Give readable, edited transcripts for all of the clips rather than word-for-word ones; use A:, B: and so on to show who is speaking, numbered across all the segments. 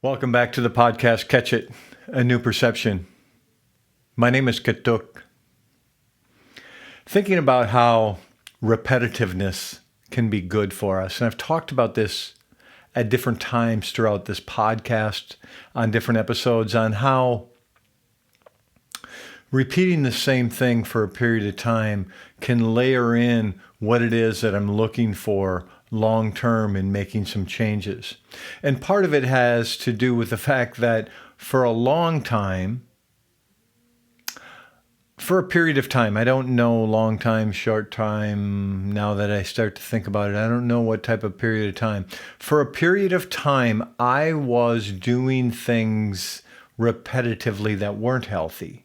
A: Welcome back to the podcast, Catch It, A New Perception. My name is Katuk. Thinking about how repetitiveness can be good for us. And I've talked about this at different times throughout this podcast, on different episodes, on how repeating the same thing for a period of time can layer in what it is that I'm looking for long term in making some changes. And part of it has to do with the fact that for a long time, for a period of time, I don't know long time, short time, now that I start to think about it, I don't know what type of period of time. For a period of time, I was doing things repetitively that weren't healthy.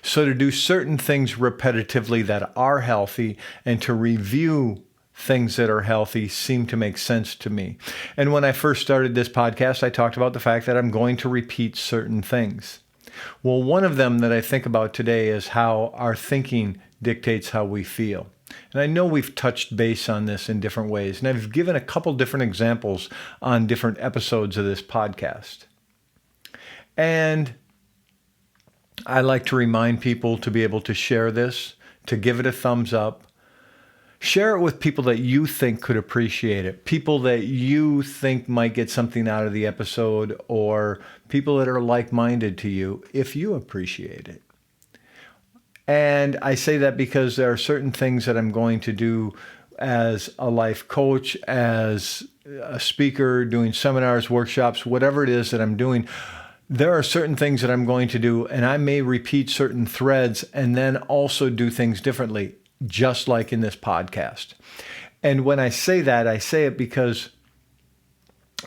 A: So to do certain things repetitively that are healthy and to review things that are healthy seem to make sense to me. And when I first started this podcast, I talked about the fact that I'm going to repeat certain things. Well, one of them that I think about today is how our thinking dictates how we feel. And I know we've touched base on this in different ways, and I've given a couple different examples on different episodes of this podcast. And I like to remind people to be able to share this, to give it a thumbs up. Share it with people that you think could appreciate it, people that you think might get something out of the episode, or people that are like-minded to you if you appreciate it. And I say that because there are certain things that I'm going to do as a life coach, as a speaker, doing seminars, workshops, whatever it is that I'm doing. There are certain things that I'm going to do, and I may repeat certain threads and then also do things differently, just like in this podcast. And when I say that, I say it because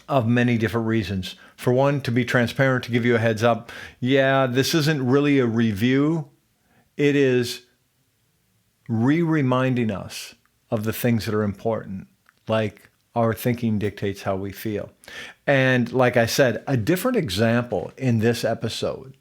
A: of many different reasons. For one, to be transparent, to give you a heads up, this isn't really a review. It is reminding us of the things that are important, like our thinking dictates how we feel. And like I said, a different example in this episode.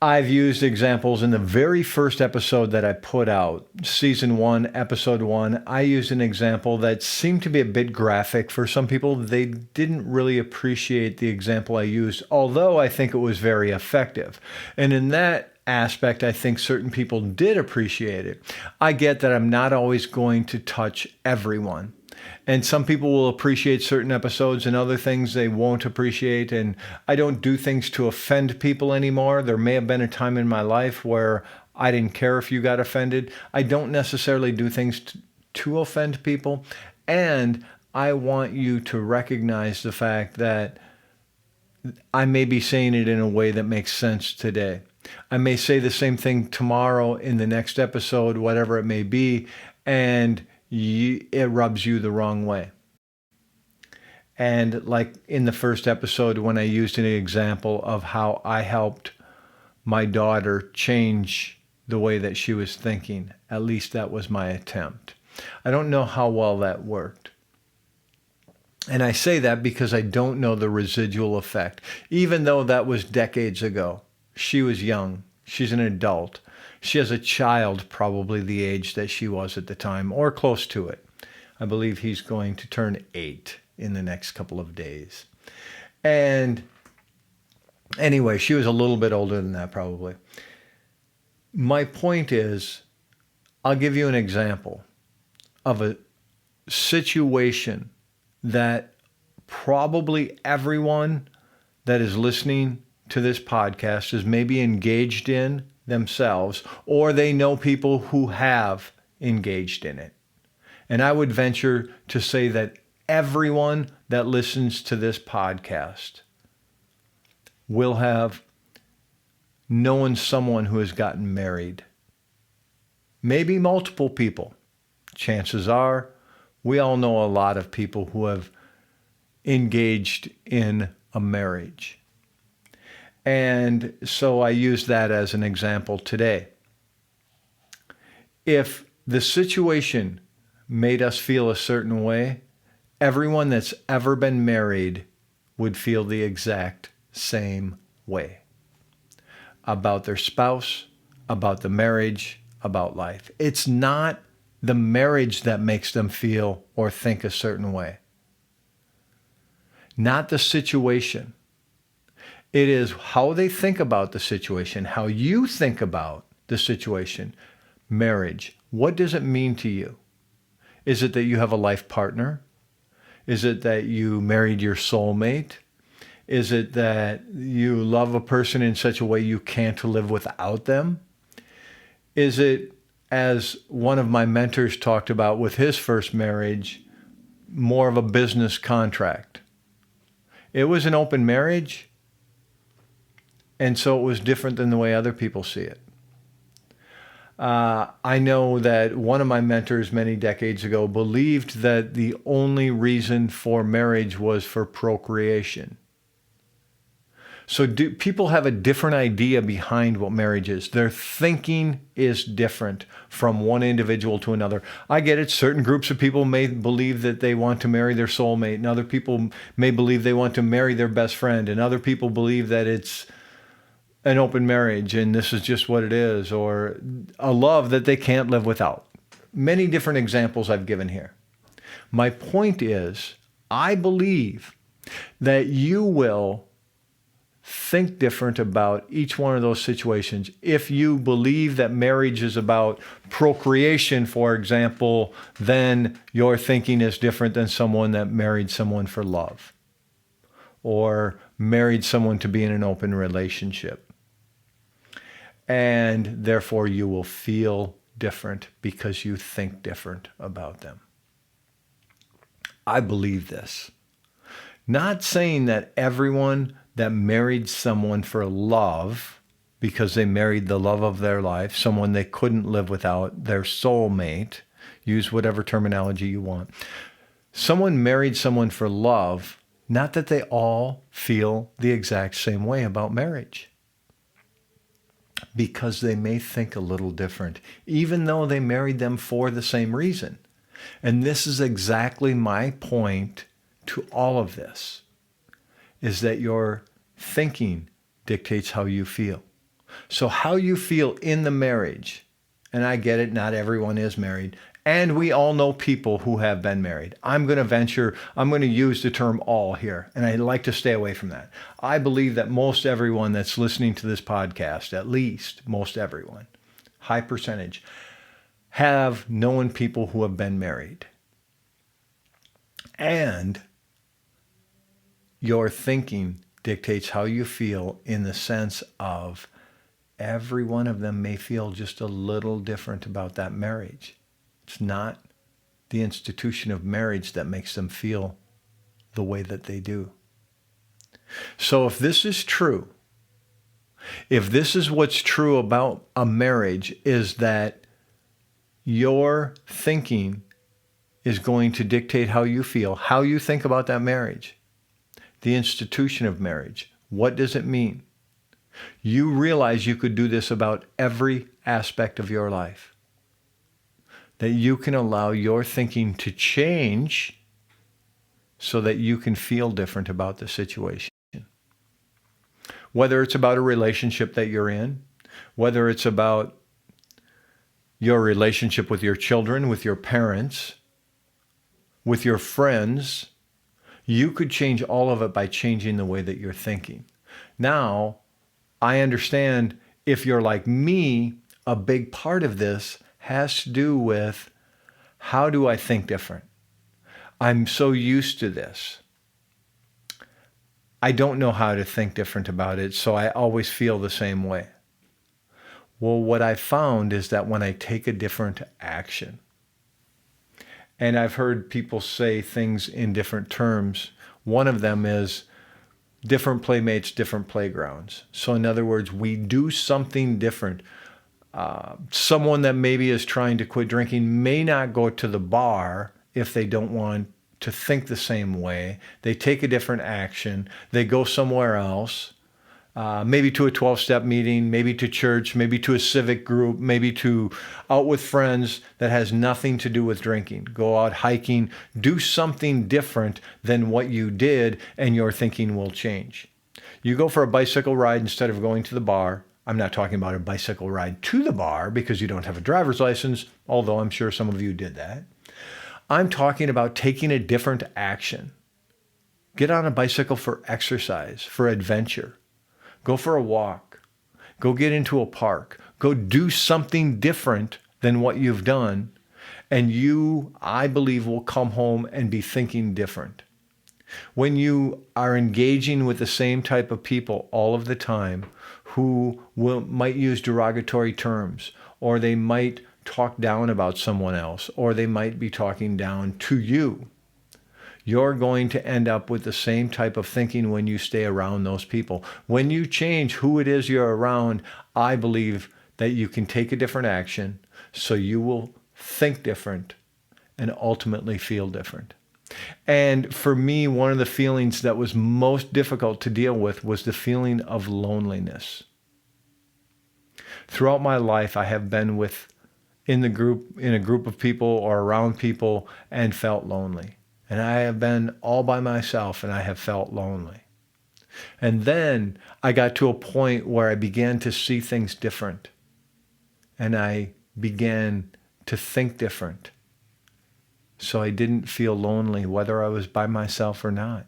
A: I've used examples in the very first episode that I put out, season 1, episode 1. I used an example that seemed to be a bit graphic for some people. They didn't really appreciate the example I used, although I think it was very effective. And in that aspect, I think certain people did appreciate it. I get that I'm not always going to touch everyone. And some people will appreciate certain episodes and other things they won't appreciate. And I don't do things to offend people anymore. There may have been a time in my life where I didn't care if you got offended. I don't necessarily do things to offend people. And I want you to recognize the fact that I may be saying it in a way that makes sense today. I may say the same thing tomorrow in the next episode, whatever it may be, and it rubs you the wrong way. And like in the first episode, when I used an example of how I helped my daughter change the way that she was thinking, at least that was my attempt. I don't know how well that worked. And I say that because I don't know the residual effect. Even though that was decades ago, she was young, she's an adult. She has a child, probably the age that she was at the time, or close to it. I believe he's going to turn 8 in the next couple of days. And anyway, she was a little bit older than that, probably. My point is, I'll give you an example of a situation that probably everyone that is listening to this podcast is maybe engaged in themselves, or they know people who have engaged in it. And I would venture to say that everyone that listens to this podcast will have known someone who has gotten married. Maybe multiple people. Chances are we all know a lot of people who have engaged in a marriage. And so I use that as an example today. If the situation made us feel a certain way, everyone that's ever been married would feel the exact same way about their spouse, about the marriage, about life. It's not the marriage that makes them feel or think a certain way. not the situation. It is how they think about the situation, how you think about the situation. Marriage, what does it mean to you? Is it that you have a life partner? Is it that you married your soulmate? Is it that you love a person in such a way you can't live without them? Is it, as one of my mentors talked about with his first marriage, more of a business contract? It was an open marriage, and so it was different than the way other people see it. I know that one of my mentors many decades ago believed that the only reason for marriage was for procreation. So people have a different idea behind what marriage is. Their thinking is different from one individual to another. I get it. Certain groups of people may believe that they want to marry their soulmate, and other people may believe they want to marry their best friend, and other people believe that it's an open marriage and this is just what it is, or a love that they can't live without. Many different examples I've given here. My point is, I believe that you will think different about each one of those situations. If you believe that marriage is about procreation, for example, then your thinking is different than someone that married someone for love or married someone to be in an open relationship. And therefore you will feel different because you think different about them. I believe this. Not saying that everyone that married someone for love, because they married the love of their life, someone they couldn't live without, their soulmate, use whatever terminology you want. Someone married someone for love, not that they all feel the exact same way about marriage. Because they may think a little different, even though they married them for the same reason. And this is exactly my point to all of this, is that your thinking dictates how you feel. So how you feel in the marriage, and I get it, not everyone is married, and we all know people who have been married. I'm going to use the term all here, and I like to stay away from that. I believe that most everyone that's listening to this podcast, at least most everyone, high percentage, have known people who have been married. And your thinking dictates how you feel in the sense of every one of them may feel just a little different about that marriage. It's not the institution of marriage that makes them feel the way that they do. So if this is true, if this is what's true about a marriage, is that your thinking is going to dictate how you feel, how you think about that marriage, the institution of marriage. What does it mean? You realize you could do this about every aspect of your life. That you can allow your thinking to change so that you can feel different about the situation. Whether it's about a relationship that you're in, whether it's about your relationship with your children, with your parents, with your friends, you could change all of it by changing the way that you're thinking. Now, I understand if you're like me, a big part of this has to do with, how do I think different? I'm so used to this. I don't know how to think different about it, so I always feel the same way. Well, what I found is that when I take a different action, and I've heard people say things in different terms. One of them is different playmates, different playgrounds. So in other words, we do something different. Someone that maybe is trying to quit drinking may not go to the bar if they don't want to think the same way. They take a different action. They go somewhere else, maybe to a 12-step meeting, maybe to church, maybe to a civic group, maybe to out with friends that has nothing to do with drinking. Go out hiking, do something different than what you did, and your thinking will change. You go for a bicycle ride instead of going to the bar. I'm not talking about a bicycle ride to the bar because you don't have a driver's license, although I'm sure some of you did that. I'm talking about taking a different action. Get on a bicycle for exercise, for adventure. Go for a walk. Go get into a park. Go do something different than what you've done. And you, I believe, will come home and be thinking different. When you are engaging with the same type of people all of the time who might use derogatory terms, or they might talk down about someone else, or they might be talking down to you, you're going to end up with the same type of thinking when you stay around those people. When you change who it is you're around, I believe that you can take a different action, so you will think different and ultimately feel different. And for me, one of the feelings that was most difficult to deal with was the feeling of loneliness. Throughout my life, I have been in a group of people or around people and felt lonely. And I have been all by myself and I have felt lonely. And then I got to a point where I began to see things different. And I began to think different. So I didn't feel lonely whether I was by myself or not.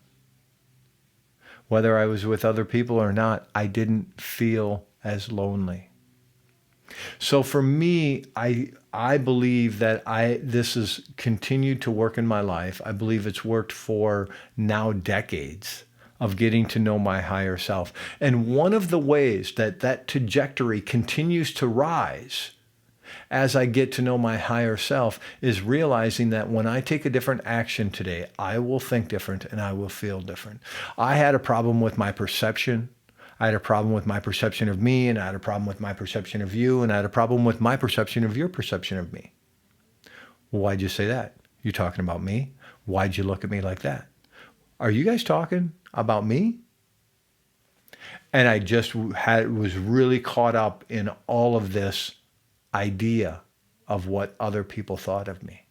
A: Whether I was with other people or not, I didn't feel as lonely. So for me, I believe that this has continued to work in my life. I believe it's worked for now decades of getting to know my higher self. And one of the ways that trajectory continues to rise as I get to know my higher self is realizing that when I take a different action today, I will think different and I will feel different. I had a problem with my perception. I had a problem with my perception of me, and I had a problem with my perception of you, and I had a problem with my perception of your perception of me. Well, why'd you say that? You talking about me? Why'd you look at me like that? Are you guys talking about me? And I just was really caught up in all of this idea of what other people thought of me.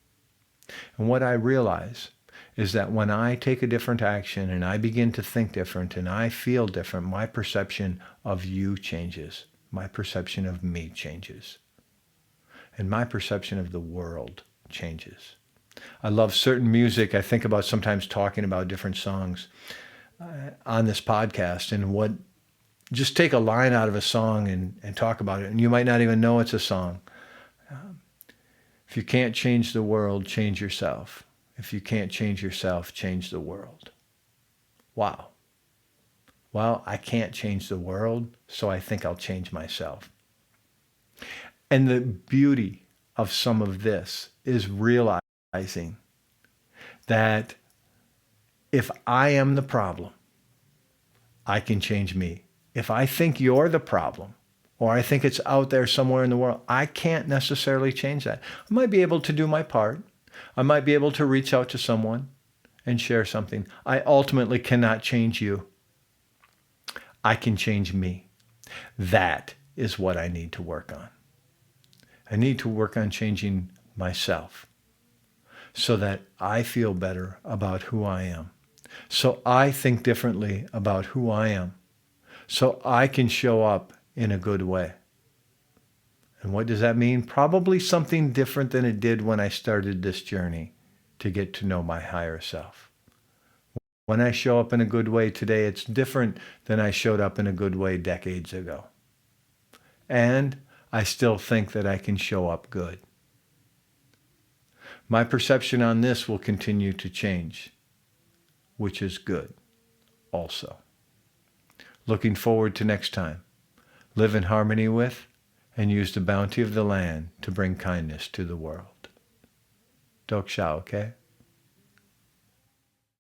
A: And what I realize is that when I take a different action and I begin to think different and I feel different, my perception of you changes. My perception of me changes. And my perception of the world changes. I love certain music. I think about sometimes talking about different songs on this podcast, and just take a line out of a song and talk about it. And you might not even know it's a song. If you can't change the world, change yourself. If you can't change yourself, change the world. Wow. Well, I can't change the world, so I think I'll change myself. And the beauty of some of this is realizing that if I am the problem, I can change me. If I think you're the problem, or I think it's out there somewhere in the world, I can't necessarily change that. I might be able to do my part. I might be able to reach out to someone and share something. I ultimately cannot change you. I can change me. That is what I need to work on. I need to work on changing myself so that I feel better about who I am. So I think differently about who I am. So I can show up in a good way. And what does that mean? Probably something different than it did when I started this journey to get to know my higher self. When I show up in a good way today, it's different than I showed up in a good way decades ago. And I still think that I can show up good. My perception on this will continue to change, which is good also. Looking forward to next time. Live in harmony with and use the bounty of the land to bring kindness to the world. Dok Shao, okay?